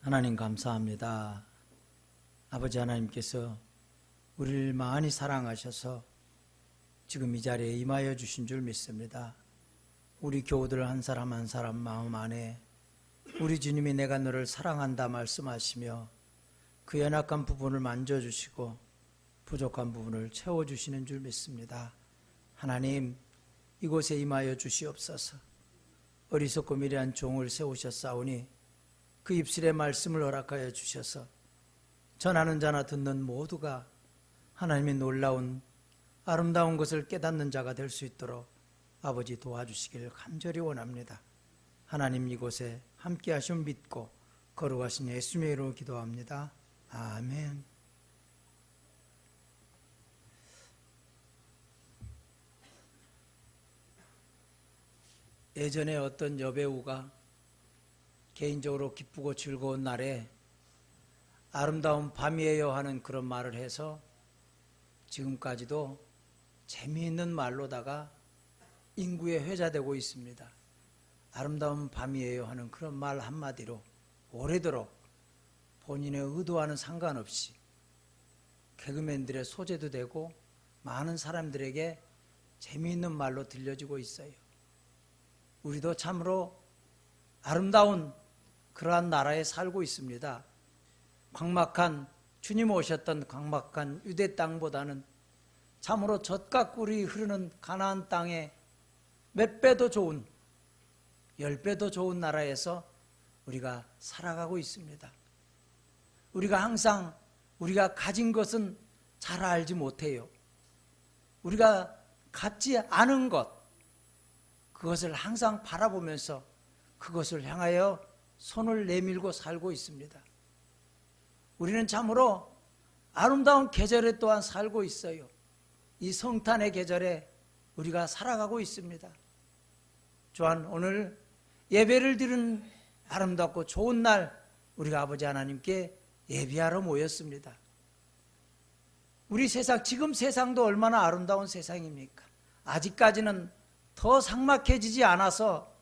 하나님 감사합니다. 아버지 하나님께서 우리를 많이 사랑하셔서 지금 이 자리에 임하여 주신 줄 믿습니다. 우리 교우들 한 사람 한 사람 마음 안에 우리 주님이 내가 너를 사랑한다 말씀하시며 그 연약한 부분을 만져주시고 부족한 부분을 채워주시는 줄 믿습니다. 하나님, 이곳에 임하여 주시옵소서. 어리석고 미련한 종을 세우셨사오니 그 입술의 말씀을 허락하여 주셔서 전하는 자나 듣는 모두가 하나님의 놀라운 아름다운 것을 깨닫는 자가 될 수 있도록 아버지 도와주시기를 간절히 원합니다. 하나님, 이곳에 함께 하심 믿고 거룩하신 예수님의 이름으로 기도합니다. 아멘. 예전에 어떤 여배우가 개인적으로 기쁘고 즐거운 날에 아름다운 밤이에요 하는 그런 말을 해서 지금까지도 재미있는 말로다가 인구에 회자되고 있습니다. 아름다운 밤이에요 하는 그런 말 한마디로 오래도록 본인의 의도와는 상관없이 개그맨들의 소재도 되고 많은 사람들에게 재미있는 말로 들려지고 있어요. 우리도 참으로 아름다운 그러한 나라에 살고 있습니다. 광막한 주님 오셨던 광막한 유대 땅보다는 참으로 젖과 꿀이 흐르는 가나안 땅에 몇 배도 좋은 10배도 좋은 나라에서 우리가 살아가고 있습니다. 우리가 항상 우리가 가진 것은 잘 알지 못해요. 우리가 갖지 않은 것, 그것을 항상 바라보면서 그것을 향하여 손을 내밀고 살고 있습니다. 우리는 참으로 아름다운 계절에 또한 살고 있어요. 이 성탄의 계절에 우리가 살아가고 있습니다. 또한 오늘 예배를 드리는 아름답고 좋은 날 우리가 아버지 하나님께 예배하러 모였습니다. 우리 세상, 지금 세상도 얼마나 아름다운 세상입니까? 아직까지는 더 삭막해지지 않아서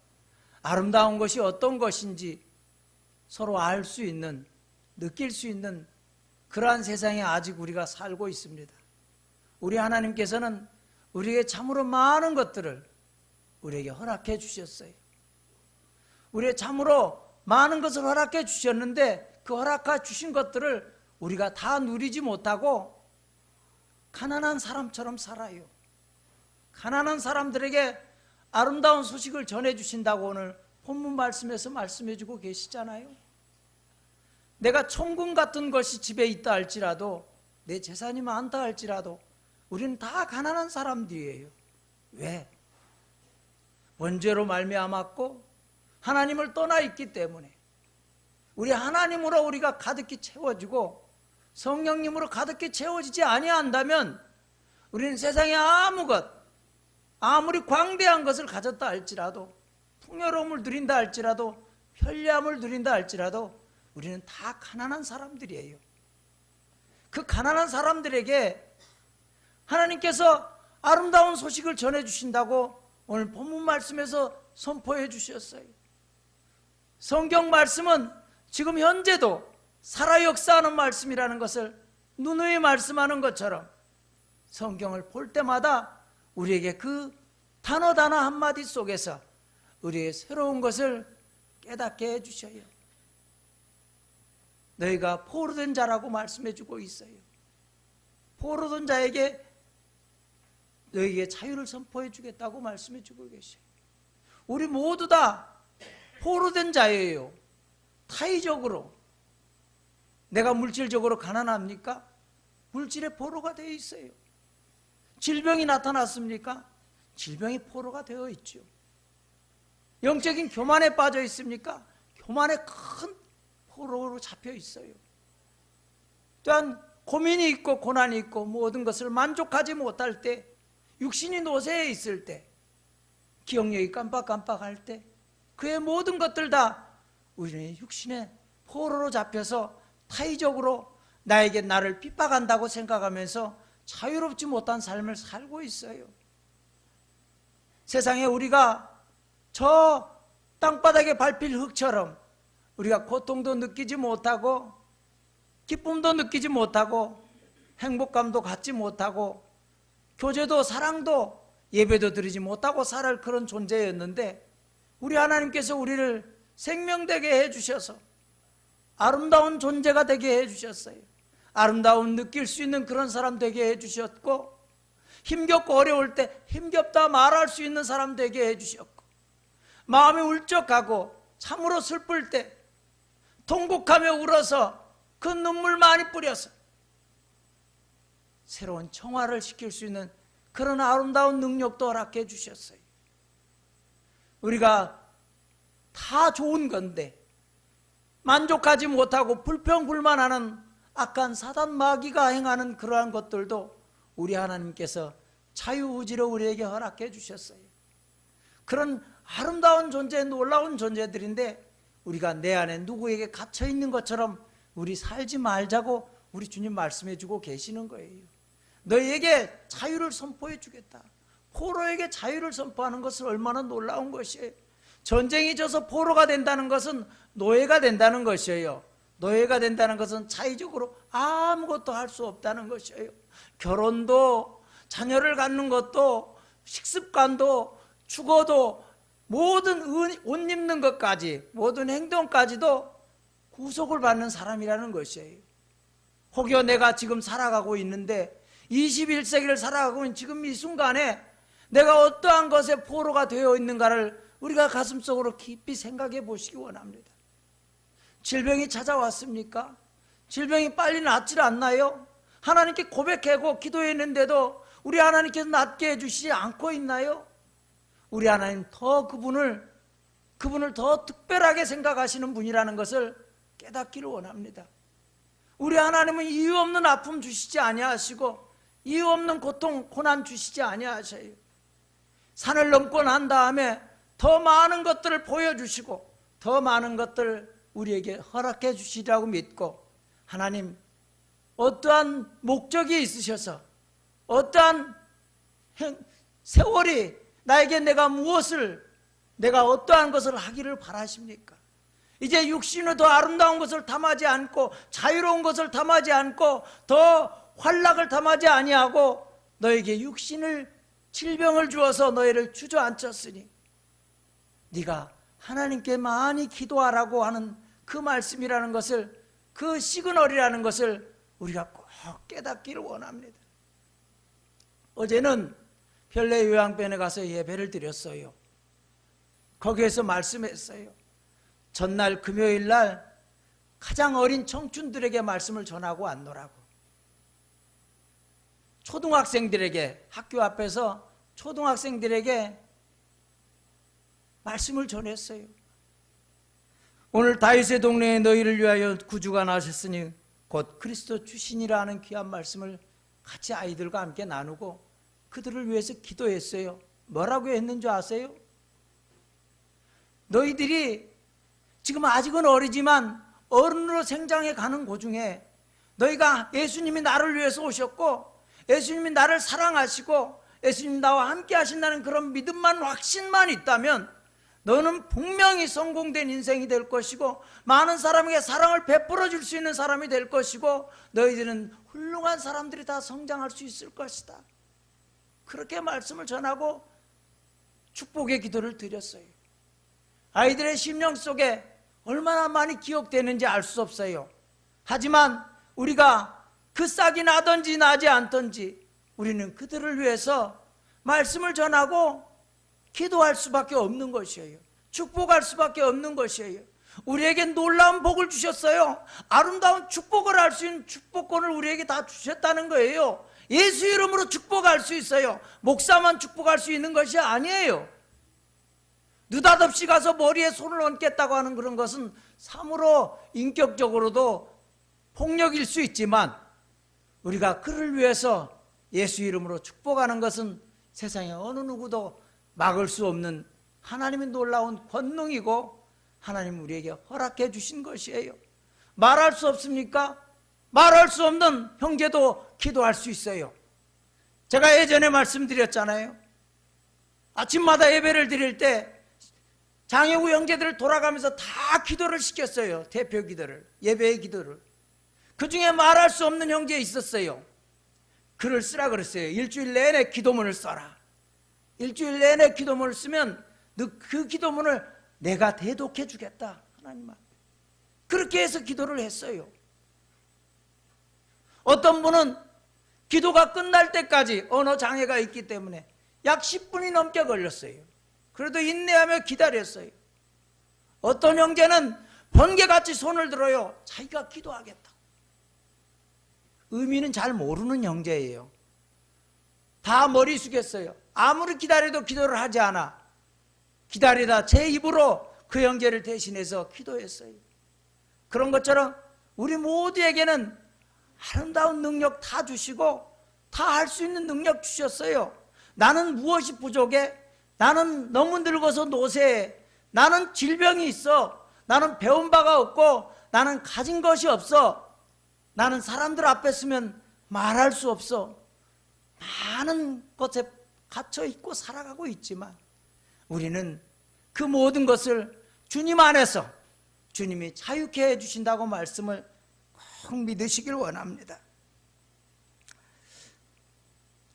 아름다운 것이 어떤 것인지 서로 알 수 있는, 느낄 수 있는 그러한 세상에 아직 우리가 살고 있습니다. 우리 하나님께서는 우리에게 참으로 많은 것들을 우리에게 허락해 주셨어요. 우리에게 참으로 많은 것을 허락해 주셨는데 그 허락해 주신 것들을 우리가 다 누리지 못하고 가난한 사람처럼 살아요. 가난한 사람들에게 아름다운 소식을 전해주신다고 오늘 본문 말씀에서 말씀해주고 계시잖아요. 내가 천금 같은 것이 집에 있다 할지라도, 내 재산이 많다 할지라도 우리는 다 가난한 사람들이에요. 왜? 원죄로 말미암았고 하나님을 떠나 있기 때문에. 우리 하나님으로 우리가 가득히 채워지고 성령님으로 가득히 채워지지 아니한다면 우리는 세상에 아무리 광대한 것을 가졌다 할지라도, 풍요로움을 누린다 할지라도, 편리함을 누린다 할지라도 우리는 다 가난한 사람들이에요. 그 가난한 사람들에게 하나님께서 아름다운 소식을 전해주신다고 오늘 본문 말씀에서 선포해 주셨어요. 성경 말씀은 지금 현재도 살아 역사하는 말씀이라는 것을 누누이 말씀하는 것처럼 성경을 볼 때마다 우리에게 그 단어 한마디 속에서 우리의 새로운 것을 깨닫게 해주셔요. 너희가 포로된 자라고 말씀해주고 있어요. 포로된 자에게 너희에게 자유를 선포해 주겠다고 말씀해주고 계셔요. 우리 모두 다 포로된 자예요. 타의적으로. 내가 물질적으로 가난합니까? 물질의 포로가 되어 있어요. 질병이 나타났습니까? 질병이 포로가 되어 있죠. 영적인 교만에 빠져 있습니까? 교만의 큰 포로로 잡혀 있어요. 또한 고민이 있고 고난이 있고 모든 것을 만족하지 못할 때, 육신이 노쇠해 있을 때, 기억력이 깜빡깜빡할 때, 그의 모든 것들 다 우리는 육신의 포로로 잡혀서 타의적으로 나를 핍박한다고 생각하면서 자유롭지 못한 삶을 살고 있어요. 세상에 우리가 저 땅바닥에 밟힐 흙처럼 우리가 고통도 느끼지 못하고 기쁨도 느끼지 못하고 행복감도 갖지 못하고 교제도 사랑도 예배도 드리지 못하고 살아갈 그런 존재였는데 우리 하나님께서 우리를 생명되게 해주셔서 아름다운 존재가 되게 해주셨어요. 아름다움 느낄 수 있는 그런 사람 되게 해주셨고 힘겹고 어려울 때 힘겹다 말할 수 있는 사람 되게 해주셨고 마음이 울적하고 참으로 슬플 때 통곡하며 울어서 그 눈물 많이 뿌려서 새로운 청화를 시킬 수 있는 그런 아름다운 능력도 허락해 주셨어요. 우리가 다 좋은 건데 만족하지 못하고 불평불만하는 악한 사단 마귀가 행하는 그러한 것들도 우리 하나님께서 자유의지로 우리에게 허락해 주셨어요. 그런 아름다운 존재, 놀라운 존재들인데 우리가 내 안에 누구에게 갇혀 있는 것처럼 우리 살지 말자고 우리 주님 말씀해 주고 계시는 거예요. 너희에게 자유를 선포해 주겠다. 포로에게 자유를 선포하는 것은 얼마나 놀라운 것이에요. 전쟁이 져서 포로가 된다는 것은 노예가 된다는 것이에요. 노예가 된다는 것은 자의적으로 아무것도 할 수 없다는 것이에요. 결혼도 자녀를 갖는 것도 식습관도 죽어도 모든 옷 입는 것까지 모든 행동까지도 구속을 받는 사람이라는 것이에요. 혹여 내가 지금 살아가고 있는데 21세기를 살아가고 있는 지금 이 순간에 내가 어떠한 것에 포로가 되어 있는가를 우리가 가슴속으로 깊이 생각해 보시기 원합니다. 질병이 찾아왔습니까? 질병이 빨리 낫질 않나요? 하나님께 고백하고 기도했는데도 우리 하나님께서 낫게 해주시지 않고 있나요? 우리 하나님 더 그분을 더 특별하게 생각하시는 분이라는 것을 깨닫기를 원합니다. 우리 하나님은 이유 없는 아픔 주시지 아니하시고 이유 없는 고통, 고난 주시지 아니하셔요. 산을 넘고 난 다음에 더 많은 것들을 보여주시고 더 많은 것들을 우리에게 허락해 주시라고 믿고 하나님 어떠한 목적이 있으셔서 어떠한 세월이 나에게 내가 어떠한 것을 하기를 바라십니까? 이제 육신의 더 아름다운 것을 탐하지 않고 자유로운 것을 탐하지 않고 더 환락을 탐하지 아니하고 너에게 육신을 질병을 주어서 너희를 주저앉혔으니 네가 하나님께 많이 기도하라고 하는 그 말씀이라는 것을 그 시그널이라는 것을 우리가 꼭 깨닫기를 원합니다. 어제는 별내 요양병원에 가서 예배를 드렸어요. 거기에서 말씀했어요. 전날 금요일 날 가장 어린 청춘들에게 말씀을 전하고 왔노라고. 초등학생들에게 학교 앞에서 초등학생들에게 말씀을 전했어요. 오늘 다윗의 동네에 너희를 위하여 구주가 나셨으니 곧 그리스도 주시니라 하는 귀한 말씀을 같이 아이들과 함께 나누고 그들을 위해서 기도했어요. 뭐라고 했는 줄 아세요? 너희들이 지금 아직은 어리지만 어른으로 성장해 가는 도중에 너희가 예수님이 나를 위해서 오셨고 예수님이 나를 사랑하시고 예수님 나와 함께 하신다는 그런 믿음만 확신만 있다면 너는 분명히 성공된 인생이 될 것이고 많은 사람에게 사랑을 베풀어 줄 수 있는 사람이 될 것이고 너희들은 훌륭한 사람들이 다 성장할 수 있을 것이다. 그렇게 말씀을 전하고 축복의 기도를 드렸어요. 아이들의 심령 속에 얼마나 많이 기억되는지 알 수 없어요. 하지만 우리가 그 싹이 나든지 나지 않든지 우리는 그들을 위해서 말씀을 전하고 기도할 수밖에 없는 것이에요. 축복할 수밖에 없는 것이에요. 우리에게 놀라운 복을 주셨어요. 아름다운 축복을 할 수 있는 축복권을 우리에게 다 주셨다는 거예요. 예수 이름으로 축복할 수 있어요. 목사만 축복할 수 있는 것이 아니에요. 느닷없이 가서 머리에 손을 얹겠다고 하는 그런 것은 참으로 인격적으로도 폭력일 수 있지만 우리가 그를 위해서 예수 이름으로 축복하는 것은 세상에 어느 누구도 막을 수 없는 하나님의 놀라운 권능이고 하나님 우리에게 허락해 주신 것이에요. 말할 수 없습니까? 말할 수 없는 형제도 기도할 수 있어요. 제가 예전에 말씀드렸잖아요. 아침마다 예배를 드릴 때 장애우 형제들을 돌아가면서 다 기도를 시켰어요. 대표 기도를, 예배의 기도를. 그 중에 말할 수 없는 형제 있었어요. 글을 쓰라 그랬어요. 일주일 내내 기도문을 써라. 일주일 내내 기도문을 쓰면 너 그 기도문을 내가 대독해 주겠다. 하나님 앞에. 그렇게 해서 기도를 했어요. 어떤 분은 기도가 끝날 때까지 언어 장애가 있기 때문에 약 10분이 넘게 걸렸어요. 그래도 인내하며 기다렸어요. 어떤 형제는 번개같이 손을 들어요. 자기가 기도하겠다. 의미는 잘 모르는 형제예요. 다 머리 숙였어요. 아무리 기다려도 기도를 하지 않아. 기다리다 제 입으로 그 형제를 대신해서 기도했어요. 그런 것처럼 우리 모두에게는 아름다운 능력 다 주시고 다 할 수 있는 능력 주셨어요. 나는 무엇이 부족해? 나는 너무 늙어서 노쇠해. 나는 질병이 있어. 나는 배운 바가 없고 나는 가진 것이 없어. 나는 사람들 앞에 서면 말할 수 없어. 많은 것에 갇혀 있고 살아가고 있지만 우리는 그 모든 것을 주님 안에서 주님이 자유케 해주신다고 말씀을 꼭 믿으시길 원합니다.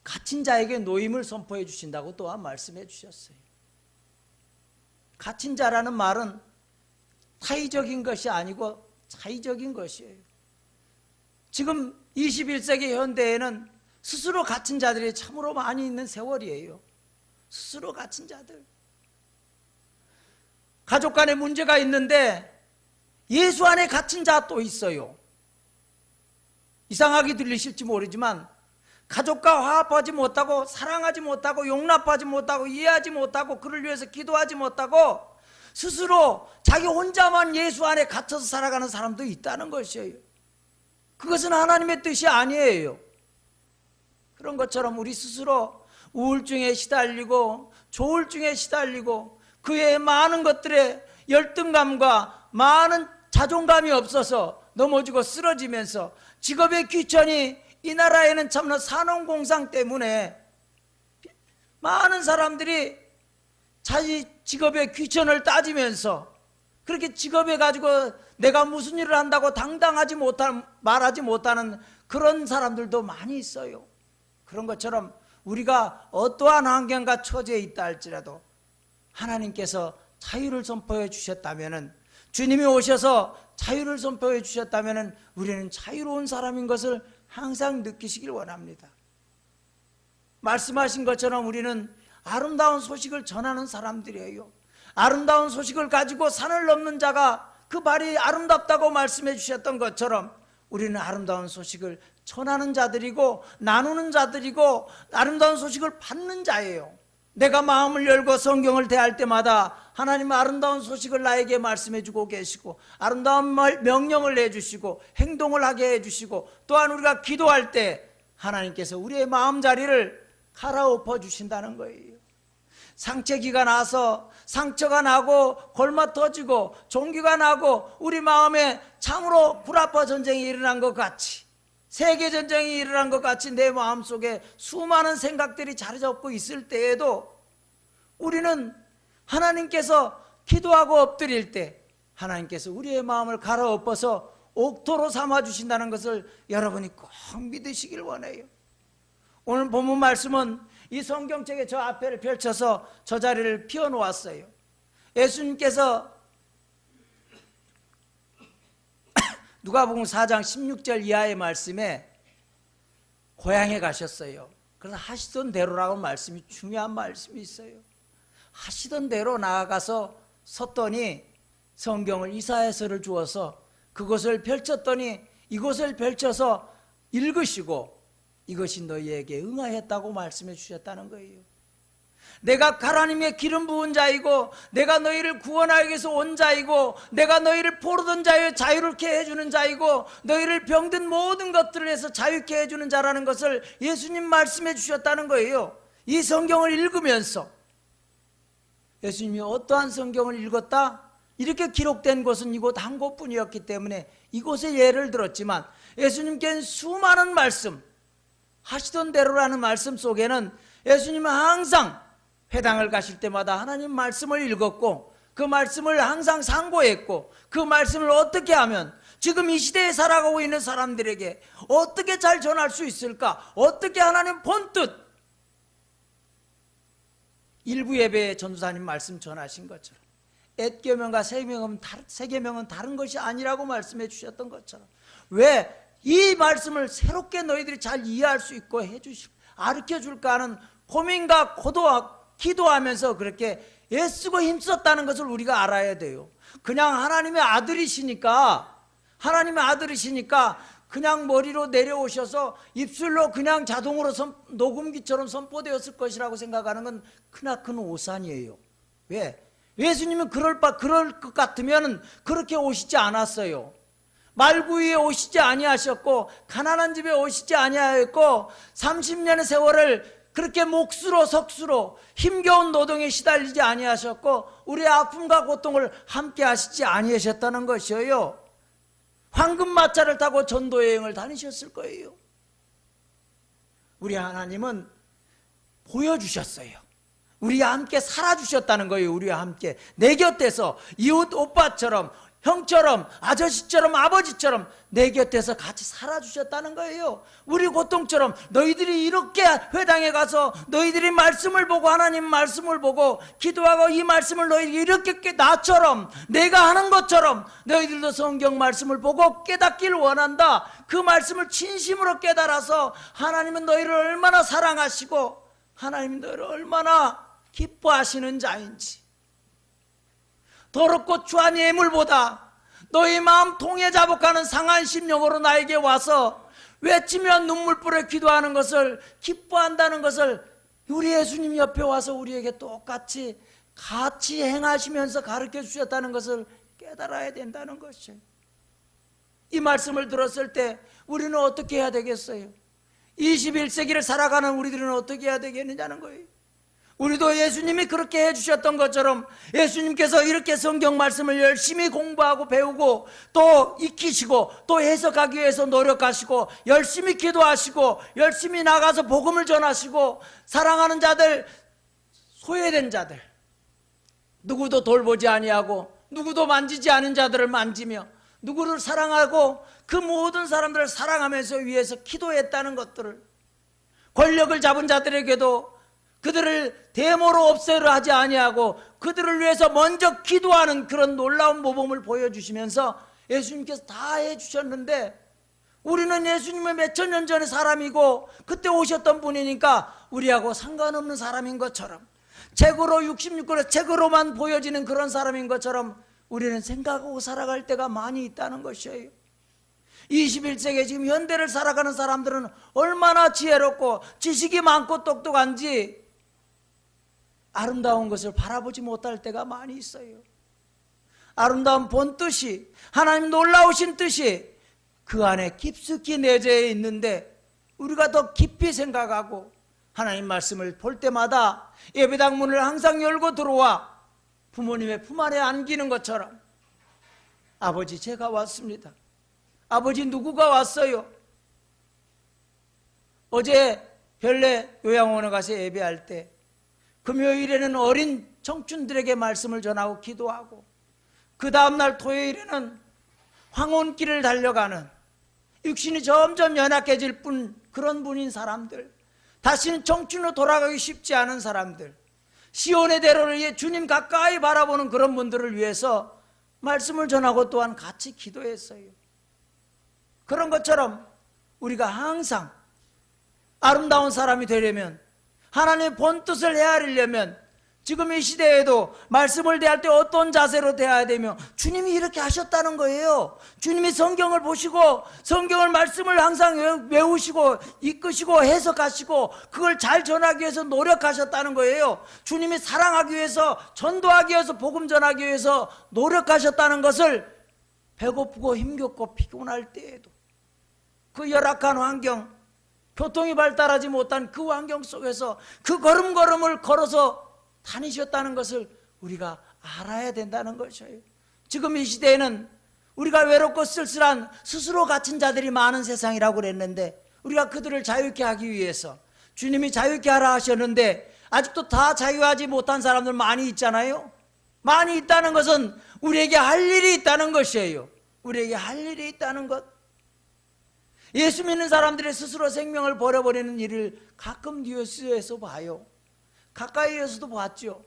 갇힌 자에게 노임을 선포해 주신다고 또한 말씀해 주셨어요. 갇힌 자라는 말은 타의적인 것이 아니고 자의적인 것이에요. 지금 21세기 현대에는 스스로 갇힌 자들이 참으로 많이 있는 세월이에요. 스스로 갇힌 자들. 가족 간에 문제가 있는데 예수 안에 갇힌 자 또 있어요. 이상하게 들리실지 모르지만 가족과 화합하지 못하고 사랑하지 못하고 용납하지 못하고 이해하지 못하고 그를 위해서 기도하지 못하고 스스로 자기 혼자만 예수 안에 갇혀서 살아가는 사람도 있다는 것이에요. 그것은 하나님의 뜻이 아니에요. 그런 것처럼 우리 스스로 우울증에 시달리고 조울증에 시달리고 그의 많은 것들에 열등감과 많은 자존감이 없어서 넘어지고 쓰러지면서 직업의 귀천이 이 나라에는 참나 산업공상 때문에 많은 사람들이 자기 직업의 귀천을 따지면서 그렇게 직업에 가지고 내가 무슨 일을 한다고 당당하지 못한 말하지 못하는 그런 사람들도 많이 있어요. 그런 것처럼 우리가 어떠한 환경과 처지에 있다 할지라도 하나님께서 자유를 선포해 주셨다면 주님이 오셔서 자유를 선포해 주셨다면 우리는 자유로운 사람인 것을 항상 느끼시길 원합니다. 말씀하신 것처럼 우리는 아름다운 소식을 전하는 사람들이에요. 아름다운 소식을 가지고 산을 넘는 자가 그 발이 아름답다고 말씀해 주셨던 것처럼 우리는 아름다운 소식을 전하는 자들이고 나누는 자들이고 아름다운 소식을 받는 자예요. 내가 마음을 열고 성경을 대할 때마다 하나님은 아름다운 소식을 나에게 말씀해 주고 계시고 아름다운 명령을 내주시고 행동을 하게 해주시고 또한 우리가 기도할 때 하나님께서 우리의 마음자리를 갈아엎어 주신다는 거예요. 상처기가 나서 상처가 나고 골마 터지고 종기가 나고 우리 마음에 참으로 구라파 전쟁이 일어난 것 같이 세계전쟁이 일어난 것 같이 내 마음속에 수많은 생각들이 자리 잡고 있을 때에도 우리는 하나님께서 기도하고 엎드릴 때 하나님께서 우리의 마음을 갈아엎어서 옥토로 삼아주신다는 것을 여러분이 꼭 믿으시길 원해요. 오늘 본문 말씀은 이 성경책에 저 앞에를 펼쳐서 저 자리를 피워놓았어요. 예수님께서 누가복음 4장 16절 이하의 말씀에 고향에 가셨어요. 그래서 하시던 대로라고 말씀이 중요한 말씀이 있어요. 하시던 대로 나아가서 섰더니 성경을 이사야서를 주어서 그것을 펼쳤더니 이것을 펼쳐서 읽으시고 이것이 너희에게 응하였다고 말씀해 주셨다는 거예요. 내가 하나님의 기름 부은 자이고 내가 너희를 구원하기 위해서 온 자이고 내가 너희를 포로된 자유 자유롭게 해주는 자이고 너희를 병든 모든 것들을 해서 자유케 해주는 자라는 것을 예수님 말씀해 주셨다는 거예요. 이 성경을 읽으면서 예수님이 어떠한 성경을 읽었다? 이렇게 기록된 곳은 이곳 한 곳뿐이었기 때문에 이곳의 예를 들었지만 예수님께는 수많은 말씀 하시던 대로라는 말씀 속에는 예수님은 항상 회당을 가실 때마다 하나님 말씀을 읽었고 그 말씀을 항상 상고했고 그 말씀을 어떻게 하면 지금 이 시대에 살아가고 있는 사람들에게 어떻게 잘 전할 수 있을까? 어떻게 하나님 본뜻 일부 예배에 전도사님 말씀 전하신 것처럼 앳계명과 세계명은 다른 것이 아니라고 말씀해 주셨던 것처럼 왜 이 말씀을 새롭게 너희들이 잘 이해할 수 있고 가르쳐 줄까 하는 고민과 기도하면서 그렇게 애쓰고 힘썼다는 것을 우리가 알아야 돼요. 그냥 하나님의 아들이시니까 그냥 머리로 내려오셔서 입술로 그냥 자동으로 녹음기처럼 선포되었을 것이라고 생각하는 건 크나큰 오산이에요. 왜? 예수님은 그럴 것 같으면 그렇게 오시지 않았어요. 말구이에 오시지 아니하셨고 가난한 집에 오시지 아니하였고 30년의 세월을 그렇게 목수로 석수로 힘겨운 노동에 시달리지 아니하셨고 우리의 아픔과 고통을 함께 하시지 아니하셨다는 것이에요. 황금마차를 타고 전도여행을 다니셨을 거예요. 우리 하나님은 보여주셨어요. 우리와 함께 살아주셨다는 거예요. 우리와 함께 내 곁에서 이웃 오빠처럼 형처럼 아저씨처럼 아버지처럼 내 곁에서 같이 살아주셨다는 거예요. 우리 고통처럼 너희들이 이렇게 회당에 가서 너희들이 말씀을 보고 하나님 말씀을 보고 기도하고 이 말씀을 너희들이 이렇게 나처럼 내가 하는 것처럼 너희들도 성경 말씀을 보고 깨닫기를 원한다. 그 말씀을 진심으로 깨달아서 하나님은 너희를 얼마나 사랑하시고 하나님 너희를 얼마나 기뻐하시는 자인지 더럽고 추한 예물보다 너희 마음 통에 자복하는 상한 심령으로 나에게 와서 외치며 눈물 뿌려 기도하는 것을 기뻐한다는 것을 우리 예수님 옆에 와서 우리에게 똑같이 같이 행하시면서 가르쳐 주셨다는 것을 깨달아야 된다는 것이에요. 이 말씀을 들었을 때 우리는 어떻게 해야 되겠어요? 21세기를 살아가는 우리들은 어떻게 해야 되겠느냐는 거예요. 우리도 예수님이 그렇게 해주셨던 것처럼 예수님께서 이렇게 성경 말씀을 열심히 공부하고 배우고 또 익히시고 또 해석하기 위해서 노력하시고 열심히 기도하시고 열심히 나가서 복음을 전하시고 사랑하는 자들, 소외된 자들, 누구도 돌보지 아니하고 누구도 만지지 않은 자들을 만지며 누구를 사랑하고 그 모든 사람들을 사랑하면서 위해서 기도했다는 것들을 권력을 잡은 자들에게도 그들을 데모로 없애려 하지 아니하고 그들을 위해서 먼저 기도하는 그런 놀라운 모범을 보여주시면서 예수님께서 다 해주셨는데 우리는 예수님의 몇천 년 전의 사람이고 그때 오셨던 분이니까 우리하고 상관없는 사람인 것처럼 책으로 66권의 책으로만 보여지는 그런 사람인 것처럼 우리는 생각하고 살아갈 때가 많이 있다는 것이에요. 21세기에 지금 현대를 살아가는 사람들은 얼마나 지혜롭고 지식이 많고 똑똑한지 아름다운 것을 바라보지 못할 때가 많이 있어요. 아름다운 본뜻이 하나님 놀라우신 뜻이 그 안에 깊숙이 내재해 있는데 우리가 더 깊이 생각하고 하나님 말씀을 볼 때마다 예배당 문을 항상 열고 들어와 부모님의 품 안에 안기는 것처럼 아버지 제가 왔습니다. 아버지 누구가 왔어요? 어제 별내 요양원에 가서 예배할 때 금요일에는 어린 청춘들에게 말씀을 전하고 기도하고 그 다음날 토요일에는 황혼길을 달려가는 육신이 점점 연약해질 그런 분인 사람들, 다시는 청춘으로 돌아가기 쉽지 않은 사람들, 시온의 대로를 위해 주님 가까이 바라보는 그런 분들을 위해서 말씀을 전하고 또한 같이 기도했어요. 그런 것처럼 우리가 항상 아름다운 사람이 되려면 하나님의 본뜻을 헤아리려면 지금 이 시대에도 말씀을 대할 때 어떤 자세로 대해야 되며 주님이 이렇게 하셨다는 거예요. 주님이 성경을 보시고 성경을 말씀을 항상 외우시고 이끄시고 해석하시고 그걸 잘 전하기 위해서 노력하셨다는 거예요. 주님이 사랑하기 위해서 전도하기 위해서 복음 전하기 위해서 노력하셨다는 것을 배고프고 힘겹고 피곤할 때에도 그 열악한 환경, 교통이 발달하지 못한 그 환경 속에서 그 걸음걸음을 걸어서 다니셨다는 것을 우리가 알아야 된다는 것이에요. 지금 이 시대에는 우리가 외롭고 쓸쓸한 스스로 갇힌 자들이 많은 세상이라고 그랬는데 우리가 그들을 자유케 하기 위해서 주님이 자유케 하라 하셨는데 아직도 다 자유하지 못한 사람들 많이 있잖아요. 많이 있다는 것은 우리에게 할 일이 있다는 것이에요. 우리에게 할 일이 있다는 것. 예수 믿는 사람들이 스스로 생명을 버려버리는 일을 가끔 뉴스에서 봐요. 가까이에서도 봤죠.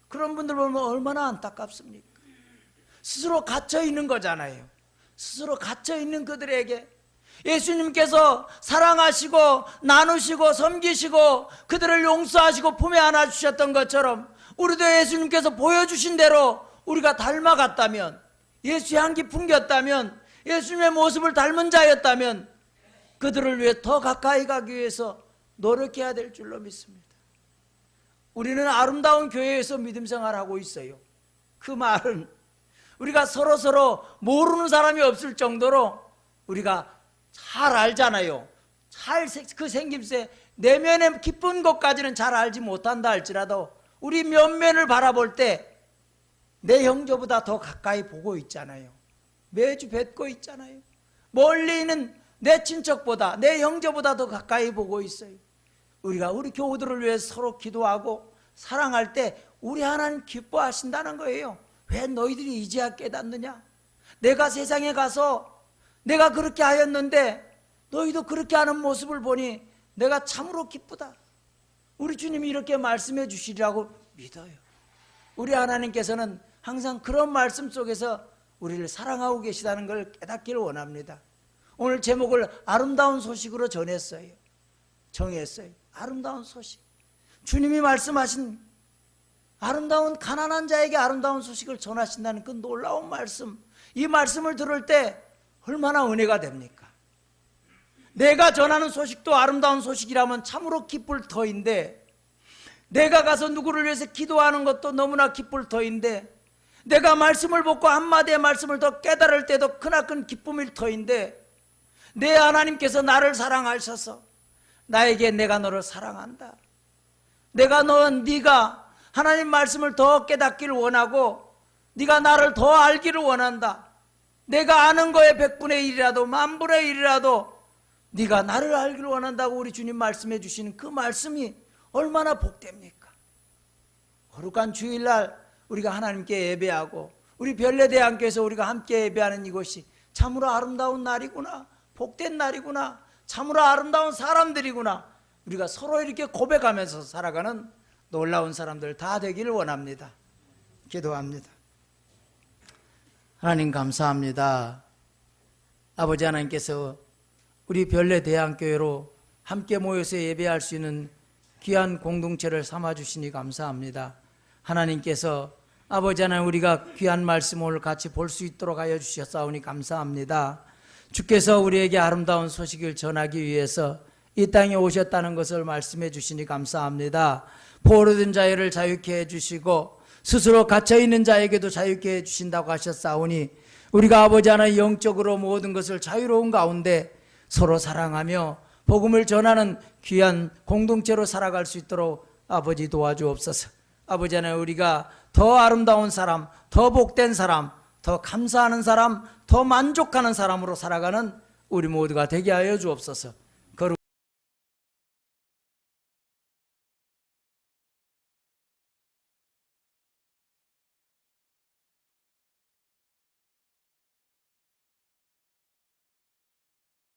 그런 분들 보면 얼마나 안타깝습니까? 스스로 갇혀 있는 거잖아요. 스스로 갇혀 있는 그들에게 예수님께서 사랑하시고 나누시고 섬기시고 그들을 용서하시고 품에 안아주셨던 것처럼 우리도 예수님께서 보여주신 대로 우리가 닮아갔다면, 예수의 향기 풍겼다면, 예수님의 모습을 닮은 자였다면 그들을 위해 더 가까이 가기 위해서 노력해야 될 줄로 믿습니다. 우리는 아름다운 교회에서 믿음 생활하고 있어요. 그 말은 우리가 서로 모르는 사람이 없을 정도로 우리가 잘 알잖아요. 그 생김새, 내면의 깊은 것까지는 잘 알지 못한다 할지라도 우리 면면을 바라볼 때 내 형제보다 더 가까이 보고 있잖아요. 매주 뵙고 있잖아요. 멀리 있는 내 친척보다, 내 형제보다 더 가까이 보고 있어요. 우리가 우리 교우들을 위해 서로 기도하고 사랑할 때 우리 하나님 기뻐하신다는 거예요. 왜 너희들이 이제야 깨닫느냐? 내가 세상에 가서 내가 그렇게 하였는데 너희도 그렇게 하는 모습을 보니 내가 참으로 기쁘다. 우리 주님이 이렇게 말씀해 주시리라고 믿어요. 우리 하나님께서는 항상 그런 말씀 속에서 우리를 사랑하고 계시다는 걸 깨닫기를 원합니다. 오늘 제목을 아름다운 소식으로 정했어요. 아름다운 소식. 주님이 말씀하신 아름다운 가난한 자에게 아름다운 소식을 전하신다는 그 놀라운 말씀, 이 말씀을 들을 때 얼마나 은혜가 됩니까? 내가 전하는 소식도 아름다운 소식이라면 참으로 기쁠 터인데, 내가 가서 누구를 위해서 기도하는 것도 너무나 기쁠 터인데, 내가 말씀을 듣고 한마디의 말씀을 더 깨달을 때도 크나큰 기쁨일 터인데, 내 하나님께서 나를 사랑하셔서 나에게 내가 너를 사랑한다, 네가 하나님 말씀을 더 깨닫기를 원하고 네가 나를 더 알기를 원한다, 내가 아는 거에 100분의 1이라도 만분의 1이라도 네가 나를 알기를 원한다고 우리 주님 말씀해 주시는 그 말씀이 얼마나 복됩니까? 거룩한 주일날 우리가 하나님께 예배하고 우리 별내대학교에서 우리가 함께 예배하는 이것이 참으로 아름다운 날이구나, 복된 날이구나, 참으로 아름다운 사람들이구나, 우리가 서로 이렇게 고백하면서 살아가는 놀라운 사람들 다 되기를 원합니다. 기도합니다. 하나님 감사합니다. 아버지 하나님께서 우리 별내대학교로 함께 모여서 예배할 수 있는 귀한 공동체를 삼아주시니 감사합니다. 하나님께서 아버지 하나님 우리가 귀한 말씀을 같이 볼 수 있도록 하여 주셨사오니 감사합니다. 주께서 우리에게 아름다운 소식을 전하기 위해서 이 땅에 오셨다는 것을 말씀해 주시니 감사합니다. 포로된 자를 자유케 해주시고 스스로 갇혀있는 자에게도 자유케 해주신다고 하셨사오니 우리가 아버지 하나님 영적으로 모든 것을 자유로운 가운데 서로 사랑하며 복음을 전하는 귀한 공동체로 살아갈 수 있도록 아버지 도와주옵소서. 아버지 하나님 우리가 더 아름다운 사람, 더 복된 사람, 더 감사하는 사람, 더 만족하는 사람으로 살아가는 우리 모두가 되게 하여 주옵소서.